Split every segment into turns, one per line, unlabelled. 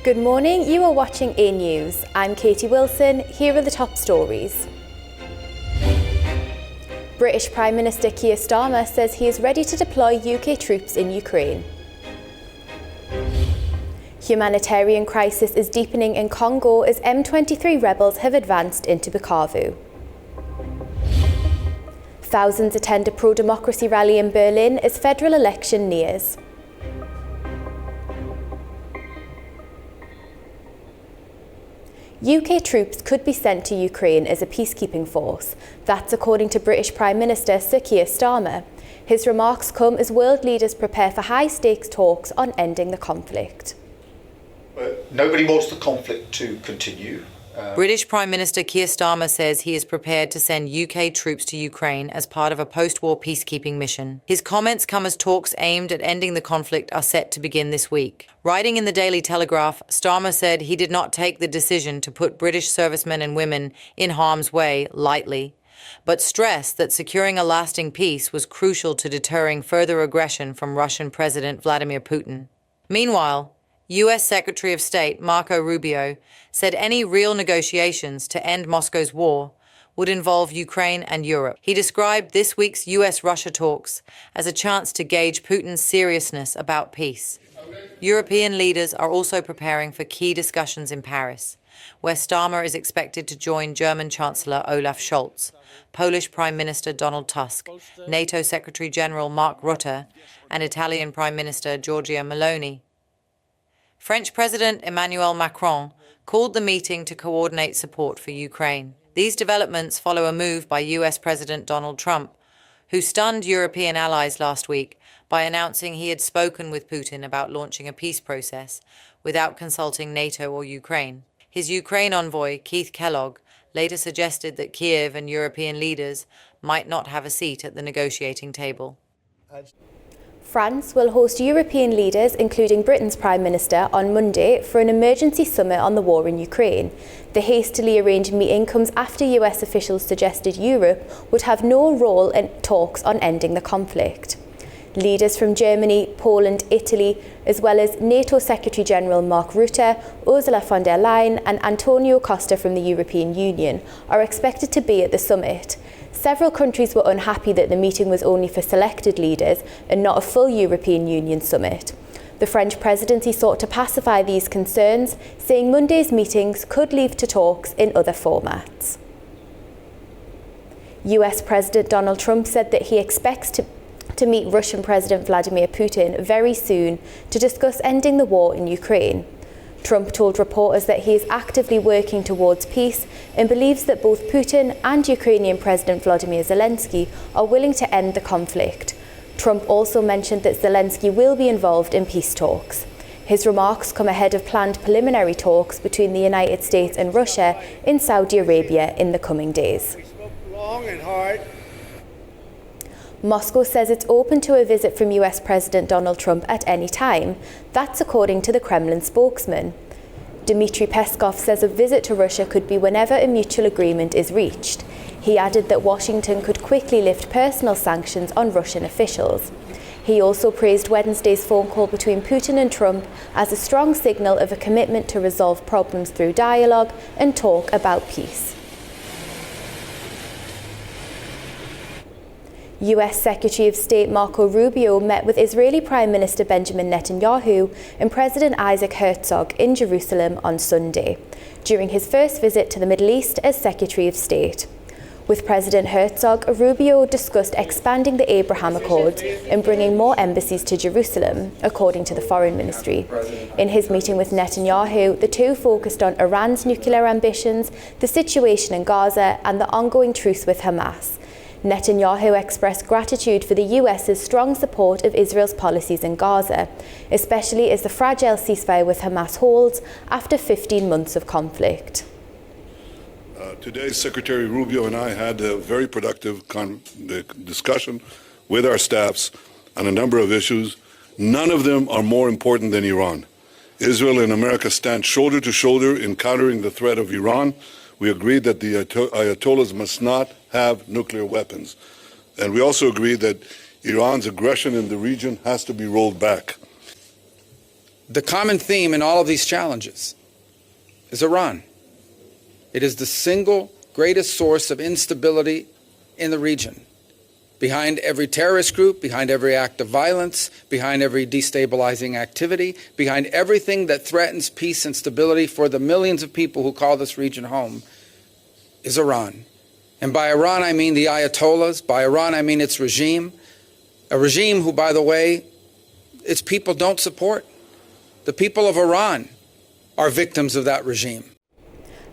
Good morning, you are watching A News. I'm Katie Wilson, here are the top stories. British Prime Minister Keir Starmer says he is ready to deploy UK troops in Ukraine. Humanitarian crisis is deepening in Congo as M23 rebels have advanced into Bukavu. Thousands attend a pro-democracy rally in Berlin as federal election nears. UK troops could be sent to Ukraine as a peacekeeping force. That's according to British Prime Minister Sir Keir Starmer. His remarks come as world leaders prepare for high-stakes talks on ending the conflict.
Nobody wants the conflict to continue.
British Prime Minister Keir Starmer says he is prepared to send UK troops to Ukraine as part of a post-war peacekeeping mission. His comments come as talks aimed at ending the conflict are set to begin this week. Writing in the Daily Telegraph, Starmer said he did not take the decision to put British servicemen and women in harm's way lightly, but stressed that securing a lasting peace was crucial to deterring further aggression from Russian President Vladimir Putin. Meanwhile, U.S. Secretary of State Marco Rubio said any real negotiations to end Moscow's war would involve Ukraine and Europe. He described this week's U.S.-Russia talks as a chance to gauge Putin's seriousness about peace. European leaders are also preparing for key discussions in Paris, where Starmer is expected to join German Chancellor Olaf Scholz, Polish Prime Minister Donald Tusk, NATO Secretary-General Mark Rutte, and Italian Prime Minister Giorgia Meloni. French President Emmanuel Macron called the meeting to coordinate support for Ukraine. These developments follow a move by US President Donald Trump, who stunned European allies last week by announcing he had spoken with Putin about launching a peace process without consulting NATO or Ukraine. His Ukraine envoy, Keith Kellogg, later suggested that Kiev and European leaders might not have a seat at the negotiating table.
France will host European leaders, including Britain's Prime Minister, on Monday for an emergency summit on the war in Ukraine. The hastily arranged meeting comes after US officials suggested Europe would have no role in talks on ending the conflict. Leaders from Germany, Poland, Italy, as well as NATO Secretary-General Mark Rutte, Ursula von der Leyen and Antonio Costa from the European Union are expected to be at the summit. Several countries were unhappy that the meeting was only for selected leaders and not a full European Union summit. The French presidency sought to pacify these concerns, saying Monday's meetings could lead to talks in other formats. US President Donald Trump said that he expects to meet Russian President Vladimir Putin very soon to discuss ending the war in Ukraine. Trump told reporters that he is actively working towards peace and believes that both Putin and Ukrainian President Volodymyr Zelensky are willing to end the conflict. Trump also mentioned that Zelensky will be involved in peace talks. His remarks come ahead of planned preliminary talks between the United States and Russia in Saudi Arabia in the coming days.
We spoke long and hard.
Moscow says it's open to a visit from US President Donald Trump at any time. That's according to the Kremlin spokesman. Dmitry Peskov says a visit to Russia could be whenever a mutual agreement is reached. He added that Washington could quickly lift personal sanctions on Russian officials. He also praised Wednesday's phone call between Putin and Trump as a strong signal of a commitment to resolve problems through dialogue and talk about peace. US Secretary of State Marco Rubio met with Israeli Prime Minister Benjamin Netanyahu and President Isaac Herzog in Jerusalem on Sunday, during his first visit to the Middle East as Secretary of State. With President Herzog, Rubio discussed expanding the Abraham Accords and bringing more embassies to Jerusalem, according to the Foreign Ministry. In his meeting with Netanyahu, the two focused on Iran's nuclear ambitions, the situation in Gaza, and the ongoing truce with Hamas. Netanyahu expressed gratitude for the US's strong support of Israel's policies in Gaza, especially as the fragile ceasefire with Hamas holds after 15 months of conflict.
Today, Secretary Rubio and I had a very productive discussion with our staffs on a number of issues. None of them are more important than Iran. Israel and America stand shoulder to shoulder in countering the threat of Iran. We agreed that the Ayatollahs must not have nuclear weapons. And we also agreed that Iran's aggression in the region has to be rolled back.
The common theme in all of these challenges is Iran. It is the single greatest source of instability in the region. Behind every terrorist group, behind every act of violence, behind every destabilizing activity, behind everything that threatens peace and stability for the millions of people who call this region home, is Iran. And by Iran, I mean the Ayatollahs. By Iran, I mean its regime. A regime who, by the way, its people don't support. The people of Iran are victims of that regime.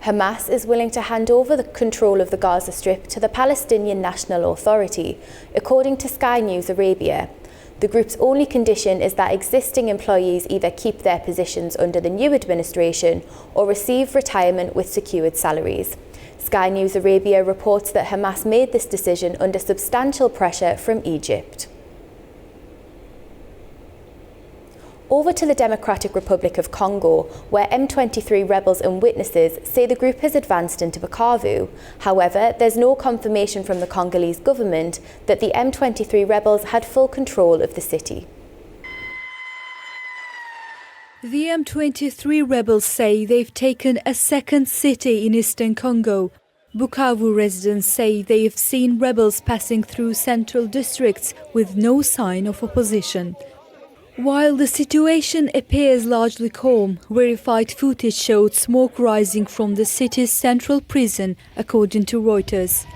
Hamas is willing to hand over the control of the Gaza Strip to the Palestinian National Authority, according to Sky News Arabia. The group's only condition is that existing employees either keep their positions under the new administration or receive retirement with secured salaries. Sky News Arabia reports that Hamas made this decision under substantial pressure from Egypt. Over to the Democratic Republic of Congo, where M23 rebels and witnesses say the group has advanced into Bukavu. However, there's no confirmation from the Congolese government that the M23 rebels had full control of the city.
The M23 rebels say they've taken a second city in eastern Congo. Bukavu residents say they have seen rebels passing through central districts with no sign of opposition. While the situation appears largely calm, verified footage showed smoke rising from the city's central prison, according to Reuters.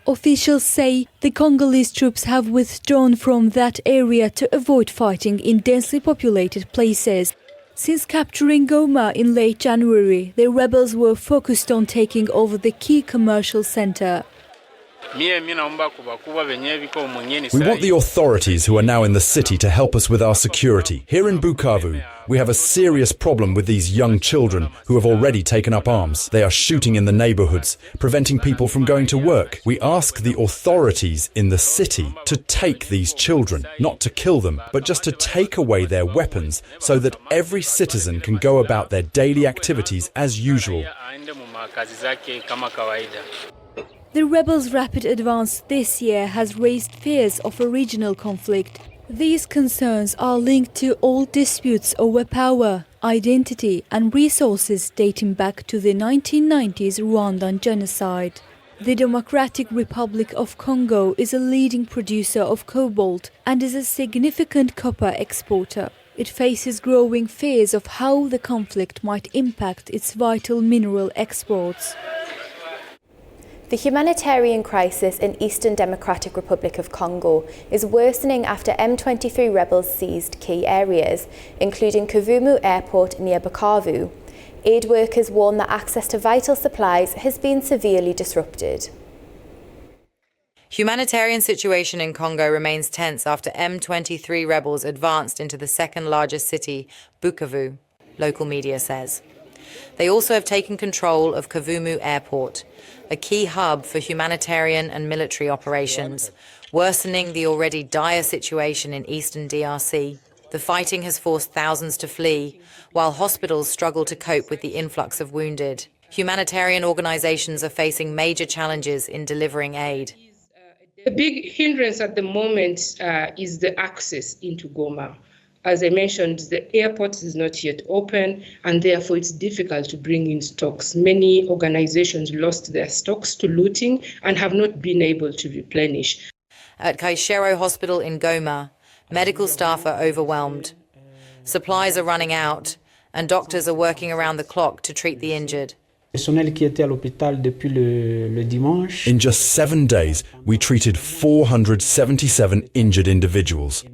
Officials say the Congolese troops have withdrawn from that area to avoid fighting in densely populated places. Since capturing Goma in late January, the rebels were focused on taking over the key commercial center.
We want the authorities who are now in the city to help us with our security. Here in Bukavu, we have a serious problem with these young children who have already taken up arms. They are shooting in the neighborhoods, preventing people from going to work. We ask the authorities in the city to take these children, not to kill them, but just to take away their weapons so that every citizen can go about their daily activities as usual.
The rebels' rapid advance this year has raised fears of a regional conflict. These concerns are linked to old disputes over power, identity and resources dating back to the 1990s Rwandan genocide. The Democratic Republic of Congo is a leading producer of cobalt and is a significant copper exporter. It faces growing fears of how the conflict might impact its vital mineral exports.
The humanitarian crisis in Eastern Democratic Republic of Congo is worsening after M23 rebels seized key areas, including Kavumu Airport near Bukavu. Aid workers warn that access to vital supplies has been severely disrupted.
Humanitarian situation in Congo remains tense after M23 rebels advanced into the second largest city, Bukavu, local media says. They also have taken control of Kavumu Airport, a key hub for humanitarian and military operations, worsening the already dire situation in eastern DRC. The fighting has forced thousands to flee, while hospitals struggle to cope with the influx of wounded. Humanitarian organizations are facing major challenges in delivering aid.
The big hindrance at the moment is the access into Goma. As I mentioned, the airport is not yet open, and therefore it's difficult to bring in stocks. Many organizations lost their stocks to looting and have not been able to replenish.
At Kaishero Hospital in Goma, medical staff are overwhelmed. Supplies are running out, and doctors are working around the clock to treat the injured.
In just 7 days, we treated 477 injured individuals.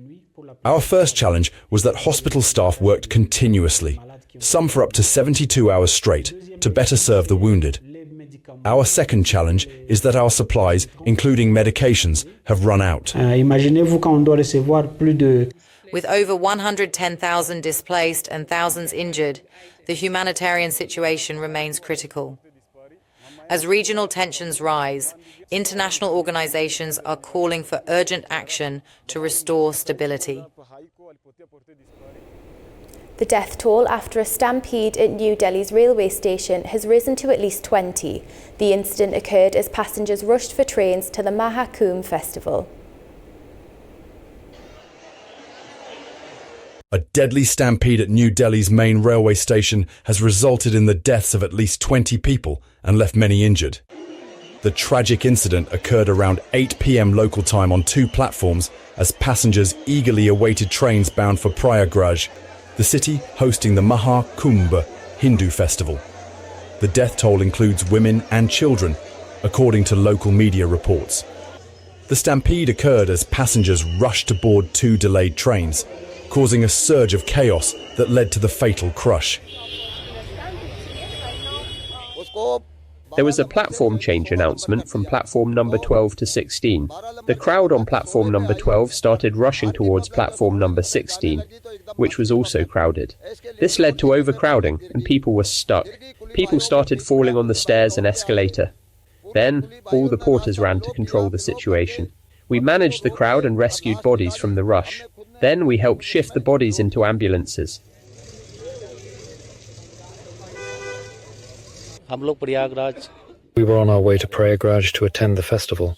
Our first challenge was that hospital staff worked continuously, some for up to 72 hours straight, to better serve the wounded. Our second challenge is that our supplies, including medications, have run out.
With over 110,000 displaced and thousands injured, the humanitarian situation remains critical. As regional tensions rise, international organizations are calling for urgent action to restore stability.
The death toll after a stampede at New Delhi's railway station has risen to at least 20. The incident occurred as passengers rushed for trains to the Mahakumbh festival.
A deadly stampede at New Delhi's main railway station has resulted in the deaths of at least 20 people and left many injured. The tragic incident occurred around 8 p.m. local time on 2 platforms as passengers eagerly awaited trains bound for Prayagraj, the city hosting the Maha Kumbh Hindu festival. The death toll includes women and children, according to local media reports. The stampede occurred as passengers rushed to board 2 delayed trains, causing a surge of chaos that led to the fatal crush.
There was a platform change announcement from platform number 12 to 16. The crowd on platform number 12 started rushing towards platform number 16, which was also crowded. This led to overcrowding and people were stuck. People started falling on the stairs and escalator. Then, all the porters ran to control the situation. We managed the crowd and rescued bodies from the rush. Then we helped shift the bodies into ambulances.
We were on our way to Prayagraj to attend the festival.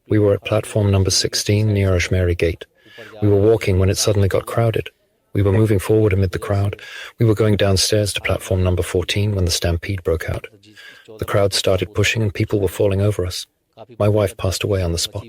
We were at platform number 16 near Ajmeri Gate. We were walking when it suddenly got crowded. We were moving forward amid the crowd. We were going downstairs to platform number 14 when the stampede broke out. The crowd started pushing and people were falling over us. My wife passed away on the spot.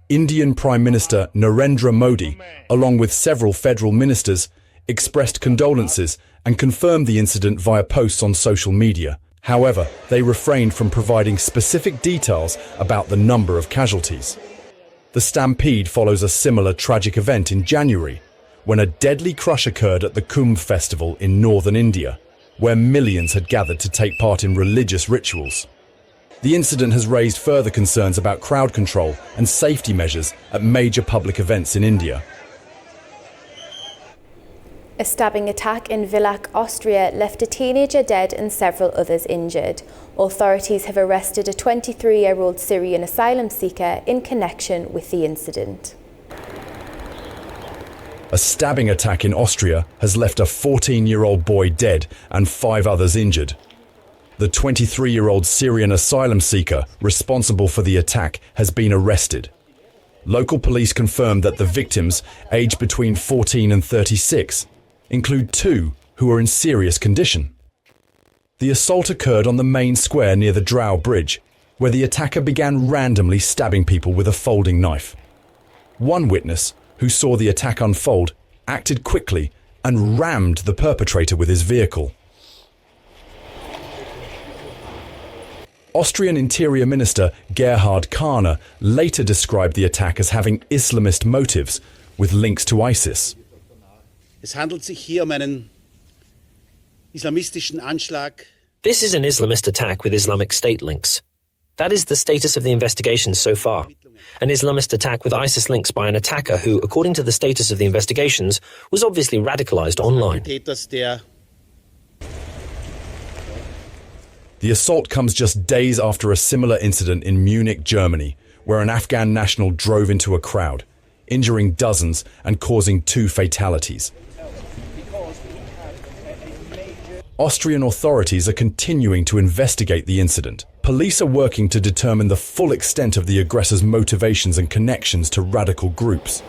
Indian Prime Minister Narendra Modi, along with several federal ministers, expressed condolences and confirmed the incident via posts on social media. However, they refrained from providing specific details about the number of casualties. The stampede follows a similar tragic event in January, when a deadly crush occurred at the Kumbh festival in northern India, where millions had gathered to take part in religious rituals. The incident has raised further concerns about crowd control and safety measures at major public events in India.
A stabbing attack in Villach, Austria left a teenager dead and several others injured. Authorities have arrested a 23-year-old Syrian asylum seeker in connection with the incident.
A stabbing attack in Austria has left a 14-year-old boy dead and 5 others injured. The 23-year-old Syrian asylum seeker responsible for the attack has been arrested. Local police confirmed that the victims, aged between 14 and 36, include 2 who are in serious condition. The assault occurred on the main square near the Drow Bridge, where the attacker began randomly stabbing people with a folding knife. One witness, who saw the attack unfold, acted quickly and rammed the perpetrator with his vehicle. Austrian Interior Minister Gerhard Kahner later described the attack as having Islamist motives with links to ISIS.
Es handelt sich hier um einen islamistischen Anschlag.
This is an Islamist attack with Islamic State links. That is the status of the investigations so far. An Islamist attack with ISIS links by an attacker who, according to the status of the investigations, was obviously radicalized online.
The assault comes just days after a similar incident in Munich, Germany, where an Afghan national drove into a crowd, injuring dozens and causing 2 fatalities. Austrian authorities are continuing to investigate the incident. Police are working to determine the full extent of the aggressor's motivations and connections to radical groups.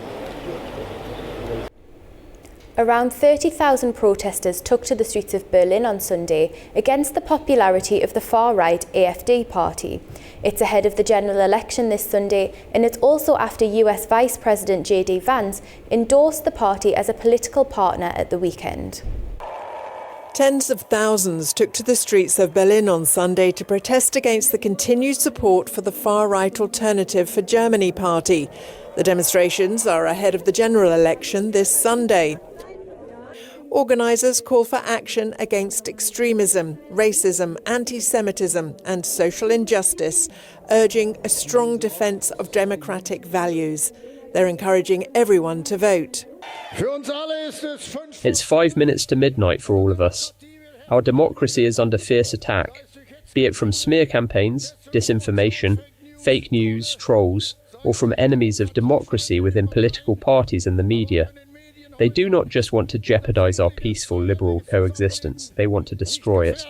Around 30,000 protesters took to the streets of Berlin on Sunday against the popularity of the far-right AfD party. It's ahead of the general election this Sunday, and it's also after US Vice President J.D. Vance endorsed the party as a political partner at the weekend.
Tens of thousands took to the streets of Berlin on Sunday to protest against the continued support for the far-right Alternative for Germany party. The demonstrations are ahead of the general election this Sunday. Organisers call for action against extremism, racism, anti-Semitism and social injustice, urging a strong defence of democratic values. They're encouraging everyone to vote.
It's 5 minutes to midnight for all of us. Our democracy is under fierce attack, be it from smear campaigns, disinformation, fake news, trolls, or from enemies of democracy within political parties and the media. They do not just want to jeopardize our peaceful liberal coexistence, they want to destroy it.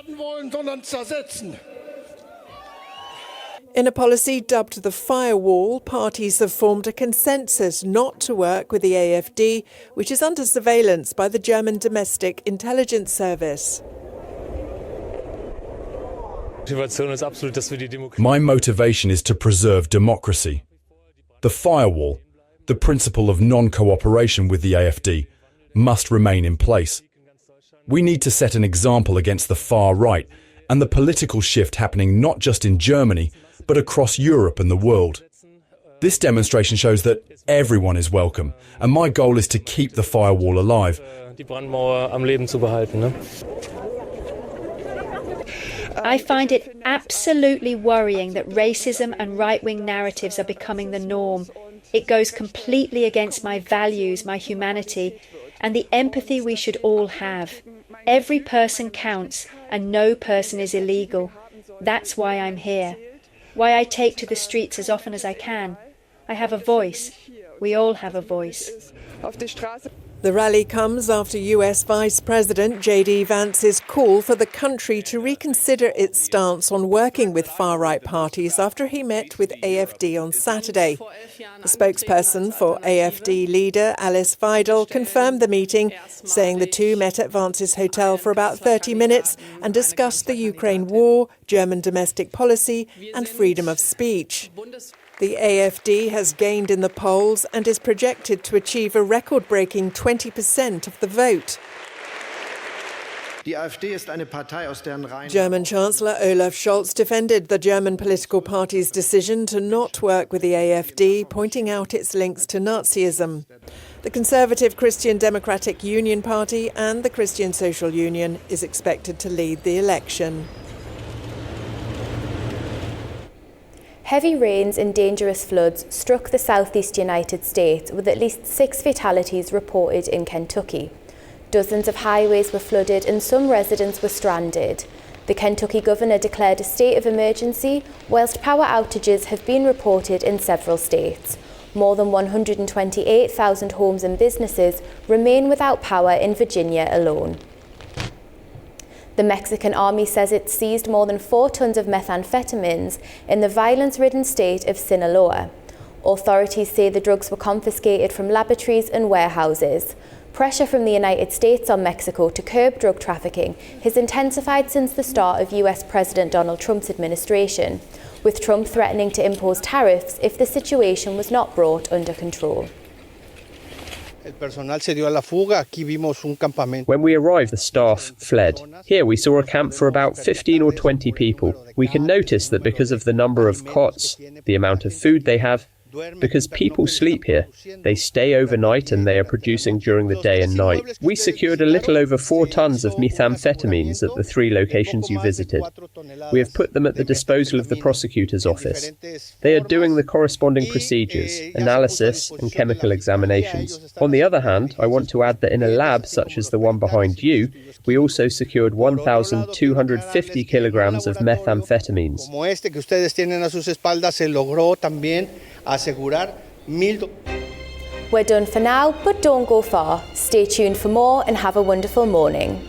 In a policy dubbed the firewall, parties have formed a consensus not to work with the AfD, which is under surveillance by the German Domestic Intelligence Service.
My motivation is to preserve democracy. The firewall, the principle of non-cooperation with the AfD, must remain in place. We need to set an example against the far right and the political shift happening not just in Germany, but across Europe and the world. This demonstration shows that everyone is welcome, and my goal is to keep the firewall alive.
I find it absolutely worrying that racism and right-wing narratives are becoming the norm. It goes completely against my values, my humanity, and the empathy we should all have. Every person counts, and no person is illegal. That's why I'm here. Why I take to the streets as often as I can. I have a voice. We all have a voice.
The rally comes after US Vice President J.D. Vance's call for the country to reconsider its stance on working with far-right parties after he met with AfD on Saturday. The spokesperson for AfD leader Alice Weidel confirmed the meeting, saying the two met at Vance's hotel for about 30 minutes and discussed the Ukraine war, German domestic policy and freedom of speech. The AfD has gained in the polls and is projected to achieve a record-breaking 20% of the vote. German Chancellor Olaf Scholz defended the German political party's decision to not work with the AfD, pointing out its links to Nazism. The Conservative Christian Democratic Union Party and the Christian Social Union is expected to lead the election.
Heavy rains and dangerous floods struck the southeast United States, with at least 6 fatalities reported in Kentucky. Dozens of highways were flooded and some residents were stranded. The Kentucky governor declared a state of emergency, whilst power outages have been reported in several states. More than 128,000 homes and businesses remain without power in Virginia alone. The Mexican army says it seized more than 4 tons of methamphetamines in the violence-ridden state of Sinaloa. Authorities say the drugs were confiscated from laboratories and warehouses. Pressure from the United States on Mexico to curb drug trafficking has intensified since the start of US President Donald Trump's administration, with Trump threatening to impose tariffs if the situation was not brought under control.
When we arrived, the staff fled. Here we saw a camp for about 15 or 20 people. We can notice that because of the number of cots, the amount of food they have, because people sleep here. They stay overnight and they are producing during the day and night. We secured a little over 4 tons of methamphetamines at the 3 locations you visited. We have put them at the disposal of the prosecutor's office. They are doing the corresponding procedures, analysis and chemical examinations. On the other hand, I want to add that in a lab such as the one behind you, we also secured 1,250 kilograms of methamphetamines.
We're done for now, but don't go far. Stay tuned for more and have a wonderful morning.